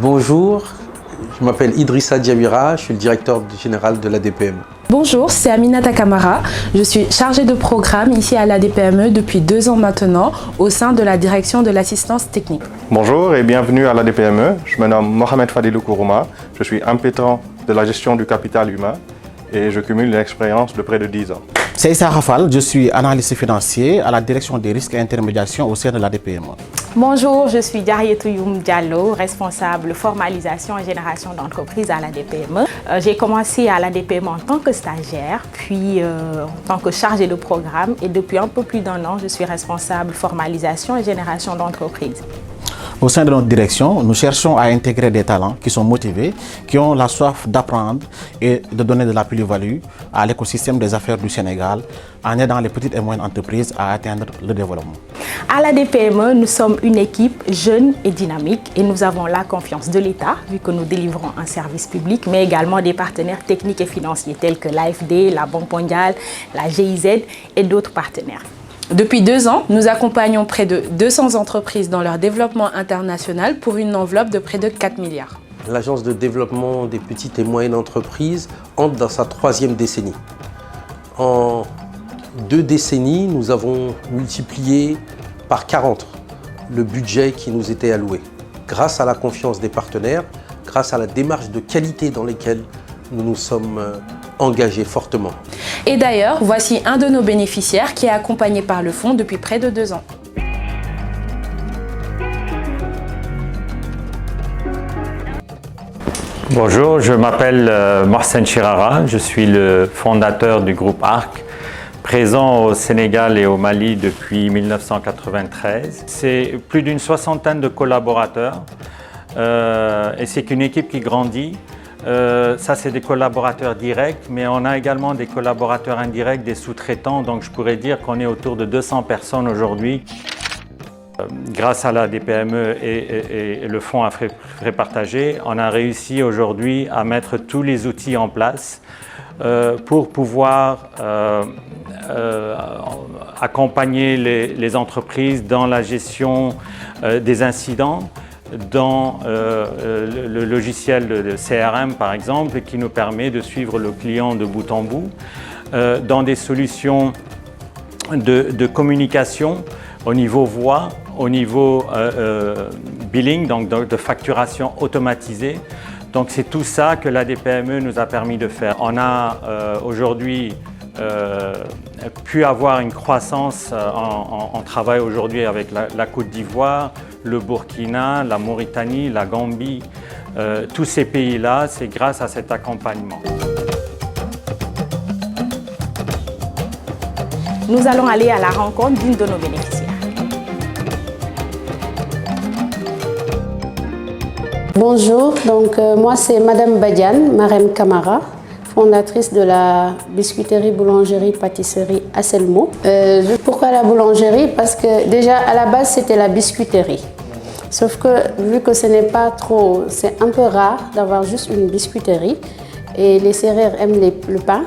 Bonjour, je m'appelle Idrissa Diawira, je suis le directeur général de l'ADPME. Bonjour, c'est Aminata Kamara. Je suis chargée de programme ici à l'ADPME depuis 2 ans maintenant au sein de la direction de l'assistance technique. Bonjour et bienvenue à l'ADPME. Je me nomme Mohamed Fadilou Kourouma. Je suis impétrant de la gestion du capital humain et je cumule une expérience de près de 10 ans. C'est Issa Rafal, je suis analyste financier à la direction des risques et intermédiation au sein de l'ADPME. Bonjour, je suis Diarietou Youm Diallo, responsable formalisation et génération d'entreprises à l'ADPME. J'ai commencé à l'ADPME en tant que stagiaire, puis en tant que chargée de programme et depuis un peu plus d'1 an, je suis responsable formalisation et génération d'entreprises. Au sein de notre direction, nous cherchons à intégrer des talents qui sont motivés, qui ont la soif d'apprendre et de donner de la plus-value à l'écosystème des affaires du Sénégal en aidant les petites et moyennes entreprises à atteindre le développement. À l'ADPME, nous sommes une équipe jeune et dynamique et nous avons la confiance de l'État vu que nous délivrons un service public, mais également des partenaires techniques et financiers tels que l'AFD, la Banque mondiale, la GIZ et d'autres partenaires. Depuis 2 ans, nous accompagnons près de 200 entreprises dans leur développement international pour une enveloppe de près de 4 milliards. L'Agence de développement des petites et moyennes entreprises entre dans sa 3e décennie. En 2 décennies, nous avons multiplié par 40 le budget qui nous était alloué. Grâce à la confiance des partenaires, grâce à la démarche de qualité dans laquelle nous nous sommes engagés fortement. Et d'ailleurs, voici un de nos bénéficiaires qui est accompagné par le fonds depuis près de 2 ans. Bonjour, je m'appelle Mohsen Chirara, je suis le fondateur du groupe ARC, présent au Sénégal et au Mali depuis 1993. C'est plus d'une 60aine de collaborateurs et c'est une équipe qui grandit. Ça, c'est des collaborateurs directs, mais on a également des collaborateurs indirects, des sous-traitants, donc je pourrais dire qu'on est autour de 200 personnes aujourd'hui. Grâce à la DPME et le fonds à frais partagés, on a réussi aujourd'hui à mettre tous les outils en place pour pouvoir accompagner les entreprises dans la gestion des incidents, dans le logiciel de CRM par exemple, qui nous permet de suivre le client de bout en bout, dans des solutions de communication au niveau voix, au niveau billing, donc de facturation automatisée. Donc c'est tout ça que la DPME nous a permis de faire. On a aujourd'hui pu avoir une croissance, on travaille aujourd'hui avec la Côte d'Ivoire, le Burkina, la Mauritanie, la Gambie, tous ces pays-là, c'est grâce à cet accompagnement. Nous allons aller à la rencontre d'une de nos bénéficiaires. Bonjour, donc moi c'est Madame Badiane Marem Kamara, fondatrice de la biscuiterie, boulangerie, pâtisserie Asselmo. Pourquoi la boulangerie? Parce que déjà à la base c'était la biscuiterie. Sauf que vu que ce n'est pas trop, c'est un peu rare d'avoir juste une biscuiterie et les Sérères aiment le pain.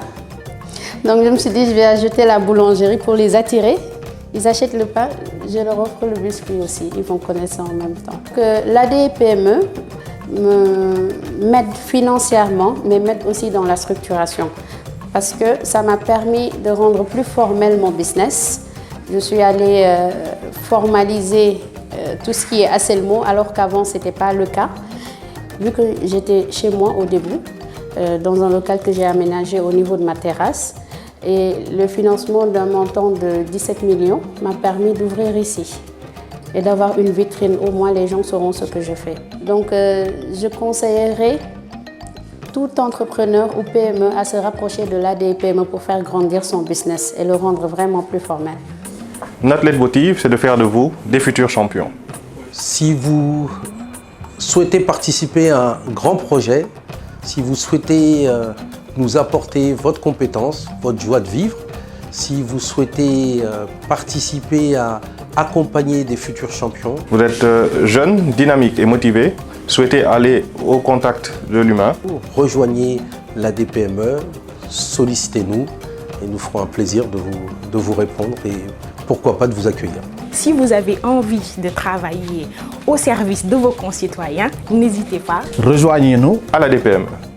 Donc je me suis dit je vais ajouter la boulangerie pour les attirer. Ils achètent le pain, je leur offre le biscuit aussi, ils vont connaître ça en même temps. L'ADPME m'aide financièrement, mais m'aide aussi dans la structuration. Parce que ça m'a permis de rendre plus formel mon business. Je suis allée formaliser tout ce qui est Asselmo, alors qu'avant ce n'était pas le cas. Vu que j'étais chez moi au début, dans un local que j'ai aménagé au niveau de ma terrasse, et le financement d'un montant de 17 millions m'a permis d'ouvrir ici et d'avoir une vitrine. Au moins, les gens sauront ce que je fais. Donc, je conseillerais tout entrepreneur ou PME à se rapprocher de l'ADPME pour faire grandir son business et le rendre vraiment plus formel. Notre leitmotiv, c'est de faire de vous des futurs champions. Si vous souhaitez participer à un grand projet, si vous souhaitez nous apporter votre compétence, votre joie de vivre, si vous souhaitez participer à accompagner des futurs champions. Vous êtes jeune, dynamique et motivé, souhaitez aller au contact de l'humain. Rejoignez la DPME, sollicitez-nous et nous ferons un plaisir de vous répondre et pourquoi pas de vous accueillir. Si vous avez envie de travailler au service de vos concitoyens, n'hésitez pas. Rejoignez-nous à la DPME.